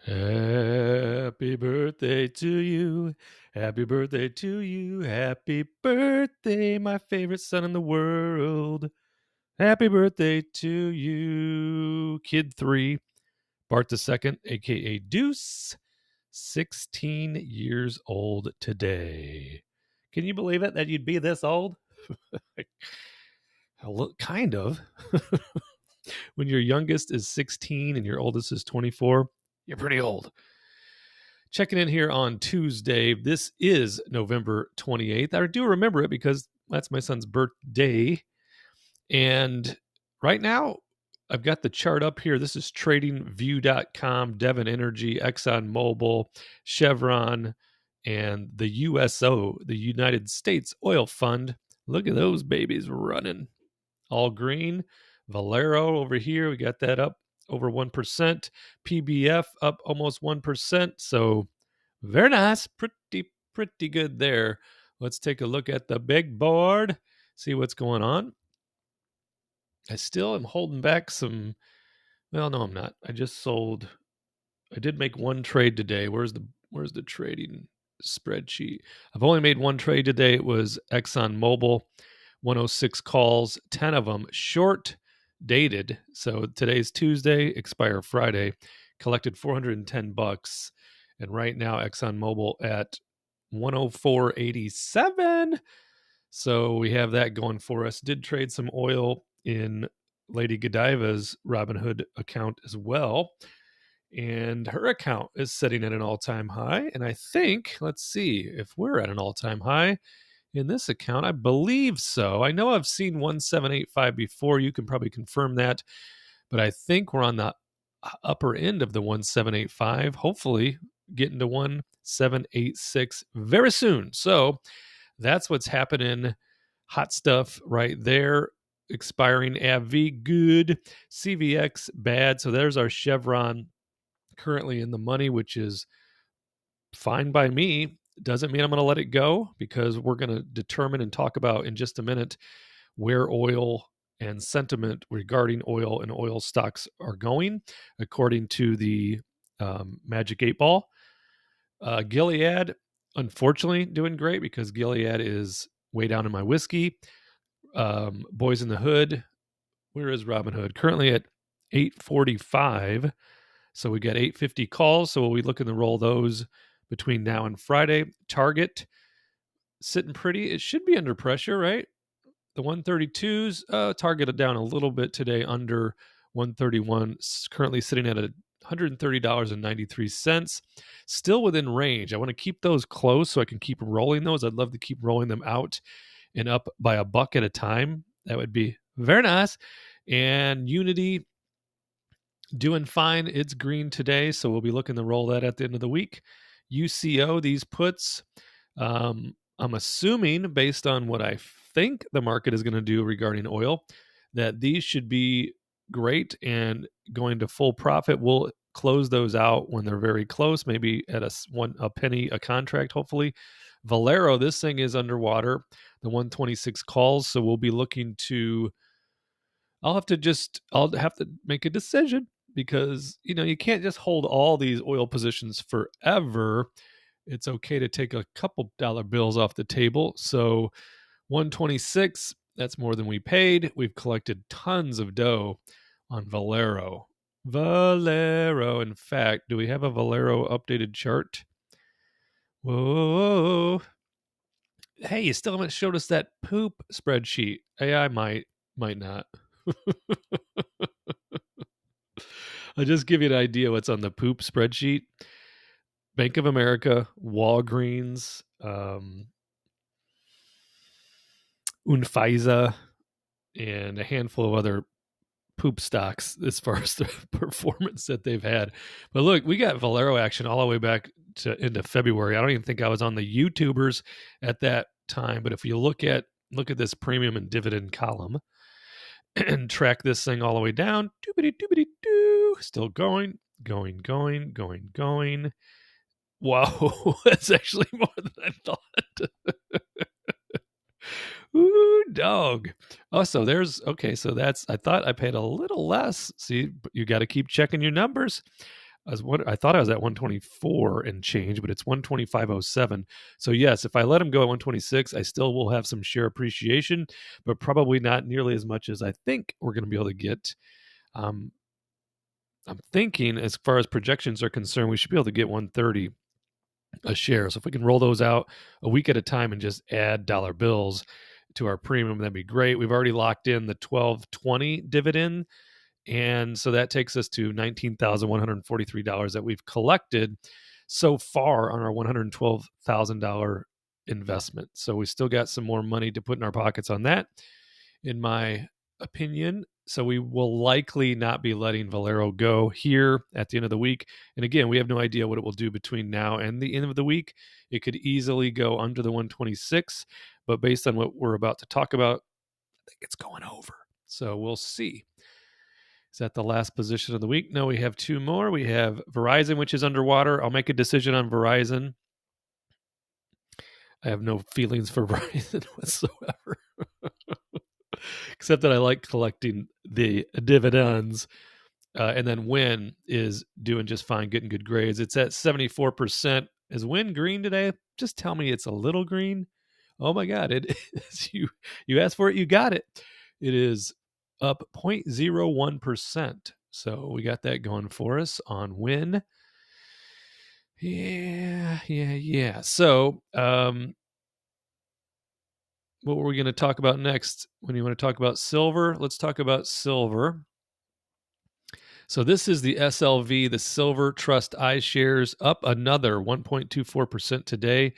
Happy birthday to you. Happy birthday to you. Happy birthday, my favorite son in the world. Happy birthday to you, Kid 3, Bart the Second, aka Deuce, 16 years old today. Can you believe it that you'd be this old? Kind of. When your youngest is 16 and your oldest is 24, you're pretty old. Checking in here on Tuesday. This is November 28th. I do remember it because that's my son's birthday. And right now, I've got the chart up here. This is tradingview.com, Devon Energy, ExxonMobil, Chevron, and the USO, the United States Oil Fund. Look at those babies running. All green. Valero over here, we got that up over 1%. PBF up almost 1%. So very nice. Pretty good there. Let's take a look at the big board, see what's going on. I still am holding back some. Well, no, I'm not. I did make one trade today. Where's the trading spreadsheet? I've only made one trade today. It was ExxonMobil, 106 calls, 10 of them short dated. So today's Tuesday, expire Friday. Collected $410, and right now ExxonMobil at 104.87. So we have that going for us. Did trade some oil in Lady Godiva's Robinhood account as well. And her account is sitting at an all-time high. And I think, let's see if we're at an all-time high in this account. I believe so. I know I've seen 1785 before. You can probably confirm that. But I think we're on the upper end of the 1785. Hopefully getting to 1786 very soon. So that's what's happening. Hot stuff right there. Expiring AbbVie, good. CVX, bad. So there's our Chevron currently in the money, which is fine by me. Doesn't mean I'm going to let it go, because we're going to determine and talk about in just a minute where oil and sentiment regarding oil and oil stocks are going, according to the Magic 8 Ball. Gilead, unfortunately, doing great because Gilead is way down in my whiskey. Boys in the Hood, where is Robinhood? Currently at 845. So we got 850 calls. So we'll be looking to roll those between now and Friday. Target, sitting pretty. It should be under pressure, right? The 132s, Target down a little bit today, under 131. Currently sitting at $130.93. Still within range. I want to keep those close so I can keep rolling those. I'd love to keep rolling them out and up by a buck at a time. That would be very nice. And Unity doing fine. It's green today, so we'll be looking to roll that at the end of the week. UCO, these puts, I'm assuming, based on what I think the market is going to do regarding oil, that these should be great and going to full profit. We'll close those out when they're very close, maybe at a penny a contract, hopefully. Valero, this thing is underwater, the 126 calls, so we'll be looking to, I'll have to make a decision, because you can't just hold all these oil positions forever. It's okay to take a couple dollar bills off the table. So 126, that's more than we paid. We've collected tons of dough on Valero. In fact, do we have a Valero updated chart? Whoa. Hey, you still haven't showed us that poop spreadsheet. AI might not. I'll just give you an idea what's on the poop spreadsheet. Bank of America, Walgreens, Unfisa, and a handful of other poop stocks as far as the performance that they've had. But look, we got Valero action all the way back to into February. I don't even think I was on the YouTubers at that time. But if you look at this premium and dividend column and track this thing all the way down, doobity-doobity-doo, still going. Wow, that's actually more than I thought. Ooh, dog. Oh, so so that's, I thought I paid a little less. See, you got to keep checking your numbers. I thought I was at 124 and change, but it's 125.07. So yes, if I let him go at 126, I still will have some share appreciation, but probably not nearly as much as I think we're going to be able to get. I'm thinking, as far as projections are concerned, we should be able to get 130 a share. So if we can roll those out a week at a time and just add dollar bills to our premium, that'd be great. We've already locked in the 1220 dividend. And so that takes us to $19,143 that we've collected so far on our $112,000 investment. So we still got some more money to put in our pockets on that, in my opinion. So we will likely not be letting Valero go here at the end of the week. And again, we have no idea what it will do between now and the end of the week. It could easily go under the 126, but based on what we're about to talk about, I think it's going over. So we'll see. Is that the last position of the week? No, we have two more. We have Verizon, which is underwater. I'll make a decision on Verizon. I have no feelings for Verizon whatsoever, except that I like collecting the dividends. And then Wynn is doing just fine, getting good grades. It's at 74%. Is Wynn green today? Just tell me it's a little green. Oh my God! It is. You asked for it, you got it. It is up 0.01%. So we got that going for us on Wynn. Yeah. So, what were we going to talk about next? When you want to talk about silver, let's talk about silver. So this is the SLV, the Silver Trust iShares, up another 1.24% today.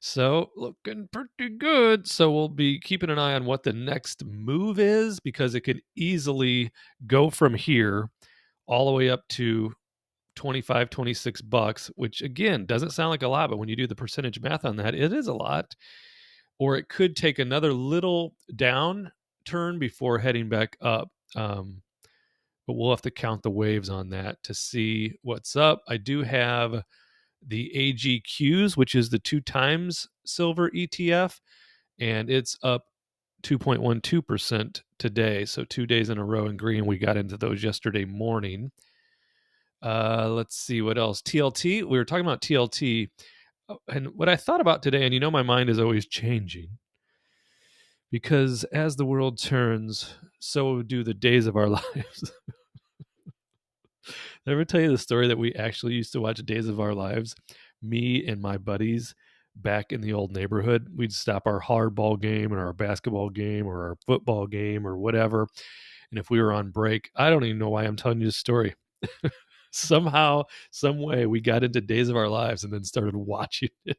So looking pretty good. So we'll be keeping an eye on what the next move is, because it could easily go from here all the way up to 25, 26 bucks, which again doesn't sound like a lot, but when you do the percentage math on that, it is a lot. Or it could take another little downturn before heading back up. But we'll have to count the waves on that to see what's up. I do have the AGQs, which is the 2 times silver ETF, and it's up 2.12% today. So 2 days in a row in green. We got into those yesterday morning. Let's see what else. TLT. We were talking about TLT. And what I thought about today, and my mind is always changing, because as the world turns, so do the days of our lives. Did I ever tell you the story that we actually used to watch Days of Our Lives? Me and my buddies back in the old neighborhood, we'd stop our hardball game or our basketball game or our football game or whatever. And if we were on break, I don't even know why I'm telling you this story. Somehow, some way, we got into Days of Our Lives and then started watching it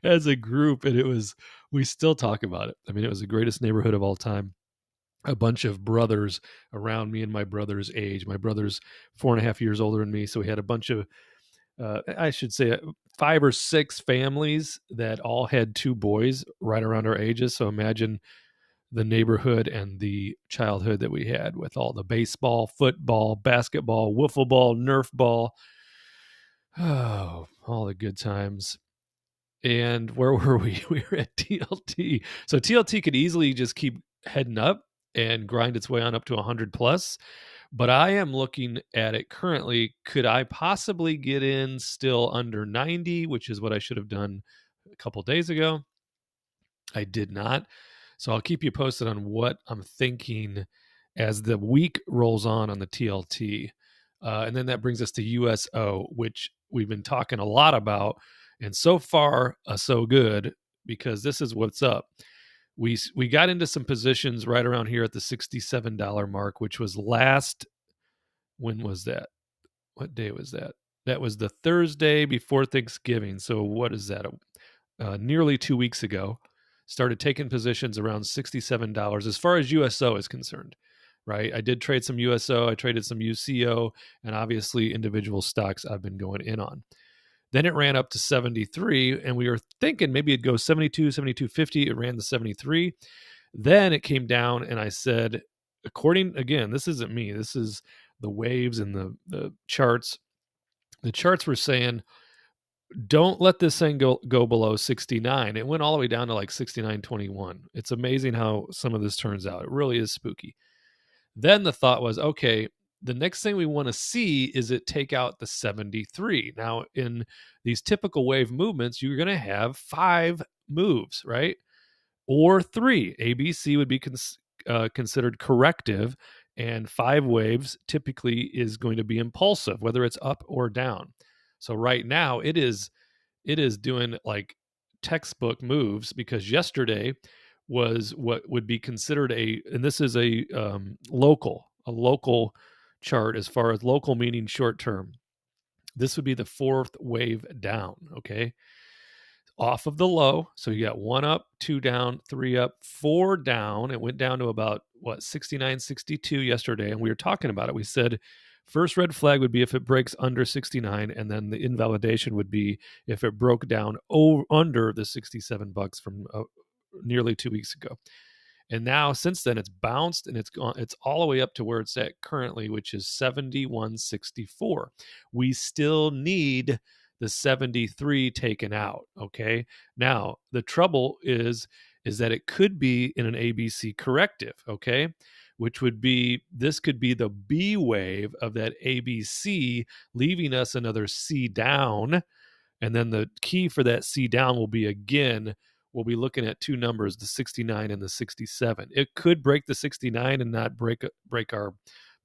as a group. And we still talk about it. I mean, it was the greatest neighborhood of all time. A bunch of brothers around me and my brother's age. My brother's 4.5 years older than me. So we had a bunch of, I should say, 5 or 6 families that all had 2 boys right around our ages. So imagine the neighborhood and the childhood that we had with all the baseball, football, basketball, wiffle ball, Nerf ball. Oh, all the good times. And where were we? We were at TLT. So TLT could easily just keep heading up and grind its way on up to 100 plus. But I am looking at it currently. Could I possibly get in still under 90, which is what I should have done a couple days ago? I did not. So I'll keep you posted on what I'm thinking as the week rolls on the TLT. And then that brings us to USO, which we've been talking a lot about. And so far, so good, because this is what's up. We got into some positions right around here at the $67 mark, which was when was that? What day was that? That was the Thursday before Thanksgiving. So what is that? Nearly 2 weeks ago. Started taking positions around $67 as far as USO is concerned, right? I did trade some USO, I traded some UCO, and obviously individual stocks I've been going in on. Then it ran up to 73, and we were thinking maybe it'd go 72, 72.50. It ran to 73. Then it came down, and I said, again, this isn't me. This is the waves and the charts. The charts were saying, don't let this thing go below 69. It went all the way down to like 69.21. It's amazing how some of this turns out. It really is spooky. Then the thought was, okay, the next thing we want to see is it take out the 73. Now, in these typical wave movements, you're going to have 5 moves, right? Or 3. ABC would be considered corrective, and 5 waves typically is going to be impulsive, whether it's up or down. So right now it is doing like textbook moves, because yesterday was what would be considered and this is a local chart, as far as local meaning short term. This would be the 4th wave down, okay? Off of the low. So you got 1 up, 2 down, 3 up, 4 down. It went down to about 69, 62 yesterday. And we were talking about it. We said first red flag would be if it breaks under 69, and then the invalidation would be if it broke down under the $67 from nearly 2 weeks ago. And now since then it's bounced, and it's all the way up to where it's at currently, which is 71.64. We still need the 73 taken out. Okay. Now the trouble is that it could be in an ABC corrective. Okay. Which would be, this could be the B wave of that ABC, leaving us another C down. And then the key for that C down will be, again, we'll be looking at 2 numbers, the 69 and the 67. It could break the 69 and not break our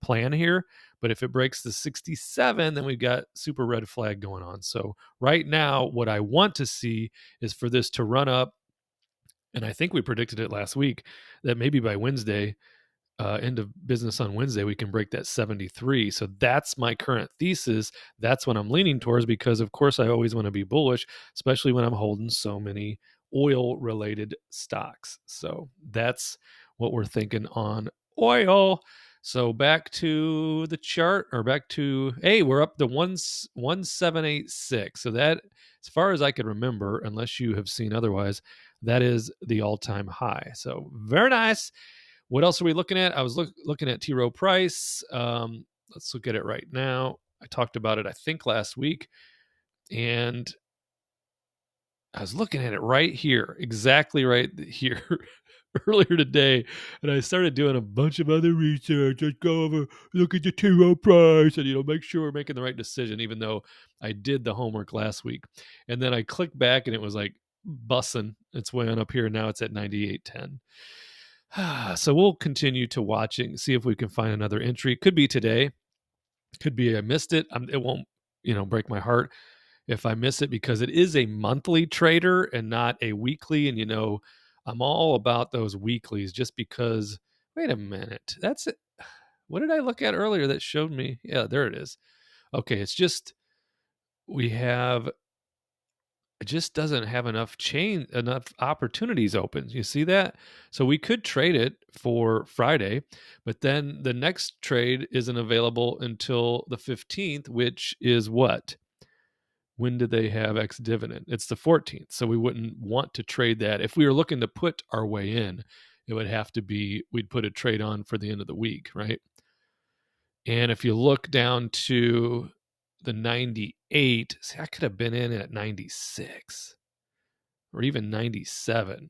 plan here. But if it breaks the 67, then we've got super red flag going on. So right now, what I want to see is for this to run up. And I think we predicted it last week that maybe by Wednesday, end of business on Wednesday, we can break that 73. So that's my current thesis. That's what I'm leaning towards, because of course I always want to be bullish, especially when I'm holding so many oil related stocks. So that's what we're thinking on oil. So back to the chart, or back to, hey, we're up to 1786. So that, as far as I can remember, unless you have seen otherwise, that is the all-time high. So very nice. What else are we looking at? I was looking at T. Rowe Price. Let's look at it right now. I talked about it, I think, last week. And I was looking at it right here, exactly right here, earlier today. And I started doing a bunch of other research. Let's go over, look at the T. Rowe Price, and, make sure we're making the right decision, even though I did the homework last week. And then I clicked back, and it was like bussing its way on up here. And now it's at 98.10. So we'll continue to watching, see if we can find another entry. Could be today. Could be I missed it. It won't, break my heart if I miss it, because it is a monthly trader and not a weekly. And, I'm all about those weeklies, just because, wait a minute, that's it. What did I look at earlier that showed me? Yeah, there it is. Okay, it's just, it just doesn't have enough opportunities open. You see that? So we could trade it for Friday, but then the next trade isn't available until the 15th, which is what? When did they have ex-dividend? It's the 14th. So we wouldn't want to trade that. If we were looking to put our way in, it would have to be, we'd put a trade on for the end of the week, right? And if you look down to the 98, see, I could have been in at 96 or even 97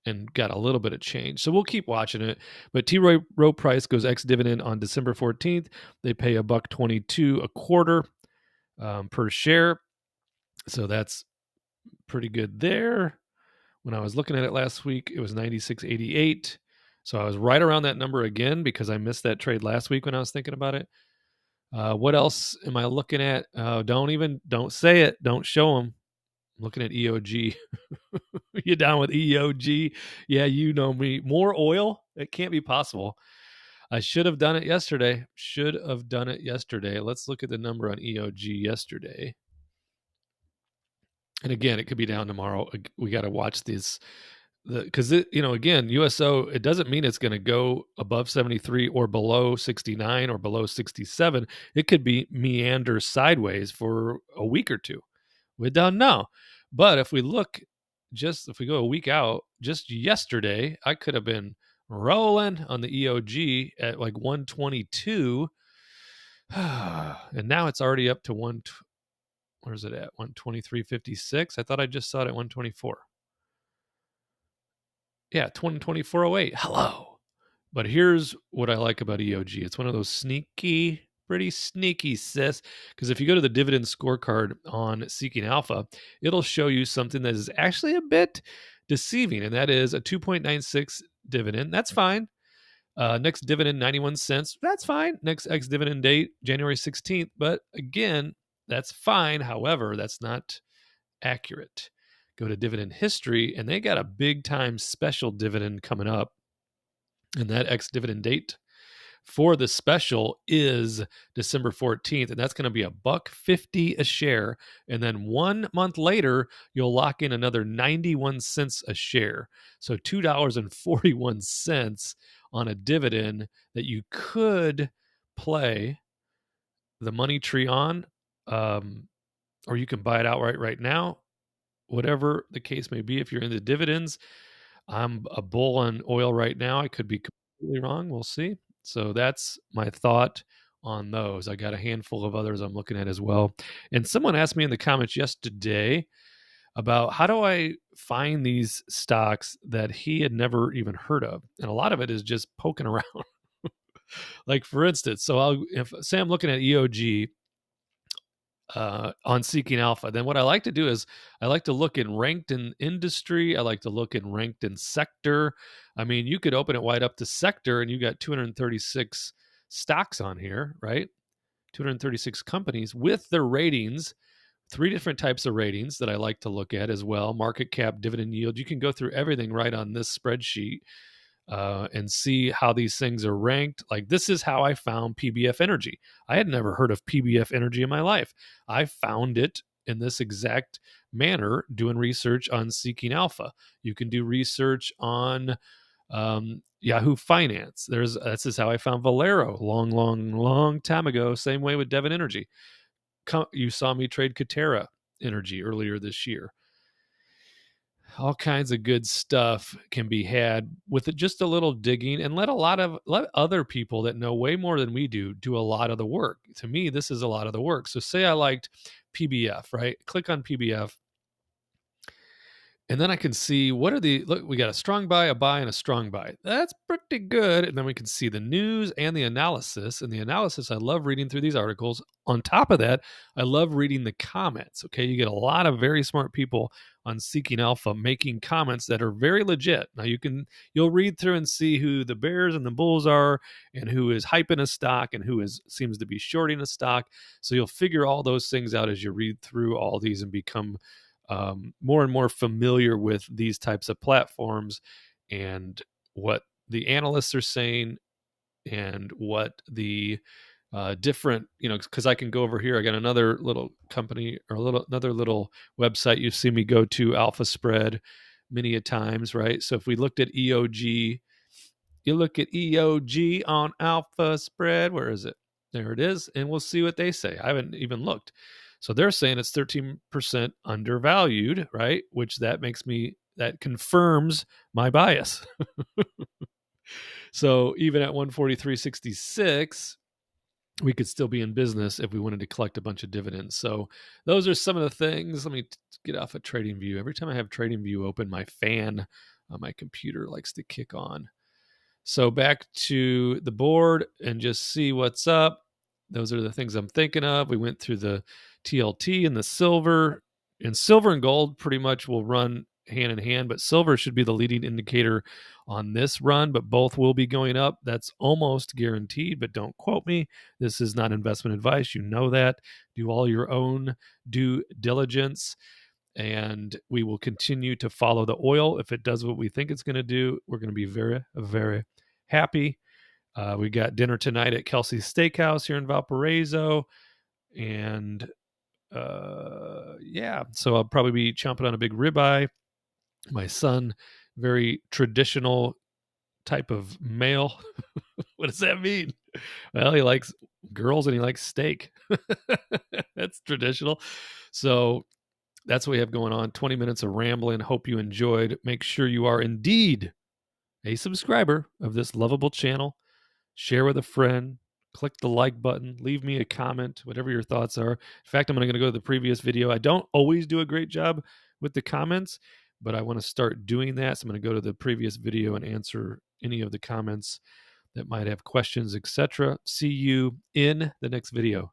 and got a little bit of change. So we'll keep watching it. But T. Rowe Price goes ex-dividend on December 14th. They pay $1.22 a quarter per share. So that's pretty good there. When I was looking at it last week, it was 96.88. So I was right around that number again, because I missed that trade last week when I was thinking about it. What else am I looking at? Don't say it. Don't show them. I'm looking at EOG. You down with EOG? Yeah, you know me. More oil? It can't be possible. I should have done it yesterday. Let's look at the number on EOG yesterday. And again, it could be down tomorrow. We got to watch this. Because, again, USO, it doesn't mean it's going to go above 73 or below 69 or below 67. It could be meander sideways for a week or two. We don't know. But if we go a week out, just yesterday, I could have been rolling on the EOG at like 122. And now it's already up to where's it at? 123.56. I thought I just saw it at 124. Yeah, 24.08. Hello. But here's what I like about EOG. It's one of those pretty sneaky, sis. Because if you go to the dividend scorecard on Seeking Alpha, it'll show you something that is actually a bit deceiving, and that is a 2.96 dividend. That's fine. Next dividend, 91 cents. That's fine. Next ex-dividend date, January 16th. But again, that's fine. However, that's not accurate. Go to dividend history, and they got a big time special dividend coming up. And that ex-dividend date for the special is December 14th, and that's going to be $1.50 a share. And then 1 month later, you'll lock in another 91 cents a share. So $2.41 on a dividend that you could play the money tree on, or you can buy it outright right now. Whatever the case may be, if you're into dividends, I'm a bull on oil right now. I could be completely wrong. We'll see. So that's my thought on those. I got a handful of others I'm looking at as well. And someone asked me in the comments yesterday about how do I find these stocks that he had never even heard of. And a lot of it is just poking around. Like for instance, so if say I'm looking at EOG on Seeking Alpha, then what I like to do is I like to look in ranked in industry. I like to look in ranked in sector. I mean, you could open it wide up to sector and you got 236 stocks on here, right? 236 companies with their ratings, 3 different types of ratings that I like to look at as well. Market cap, dividend yield. You can go through everything right on this spreadsheet. And see how these things are ranked. Like this is how I found PBF Energy. I had never heard of PBF Energy in my life. I found it in this exact manner doing research on Seeking Alpha. You can do research on Yahoo Finance. This is how I found Valero long time ago. Same way with Devon Energy. You saw me trade Katera Energy earlier this year. All kinds of good stuff can be had with just a little digging, and let other people that know way more than we do a lot of the work. To me, this is a lot of the work. So say I liked PBF, right? Click on PBF. And then I can see look, we got a strong buy, a buy, and a strong buy. That's pretty good. And then we can see the news and the analysis. And the analysis, I love reading through these articles. On top of that, I love reading the comments. Okay, you get a lot of very smart people on Seeking Alpha making comments that are very legit. Now you'll read through and see who the bears and the bulls are, and who is hyping a stock and who seems to be shorting a stock. So you'll figure all those things out as you read through all these and become more and more familiar with these types of platforms and what the analysts are saying and what the different, because I can go over here. I got another little company or another little website you've seen me go to, Alpha Spread, many a times, right? So if we looked at EOG, you look at EOG on Alpha Spread, where is it? There it is, and we'll see what they say. I haven't even looked. So they're saying it's 13% undervalued, right? Which that confirms my bias. So even at 143.66, we could still be in business if we wanted to collect a bunch of dividends. So those are some of the things. Let me get off of TradingView. Every time I have TradingView open, my fan on my computer likes to kick on. So back to the board and just see what's up. Those are the things I'm thinking of. We went through the TLT and the silver, and silver and gold pretty much will run hand in hand, but silver should be the leading indicator on this run, but both will be going up. That's almost guaranteed, but don't quote me. This is not investment advice. You know that. Do all your own due diligence, and we will continue to follow the oil. If it does what we think it's going to do, we're going to be very, very happy. We got dinner tonight at Kelsey's Steakhouse here in Valparaiso, and so I'll probably be chomping on a big ribeye. My son, very traditional type of male. What does that mean? Well, he likes girls and he likes steak. That's traditional. So that's what we have going on. 20 minutes of rambling. Hope you enjoyed. Make sure you are indeed a subscriber of this lovable channel. Share with a friend. Click the like button. Leave me a comment, whatever your thoughts are. In fact, I'm going to go to the previous video. I don't always do a great job with the comments, but I want to start doing that. So I'm going to go to the previous video and answer any of the comments that might have questions, etc. See you in the next video.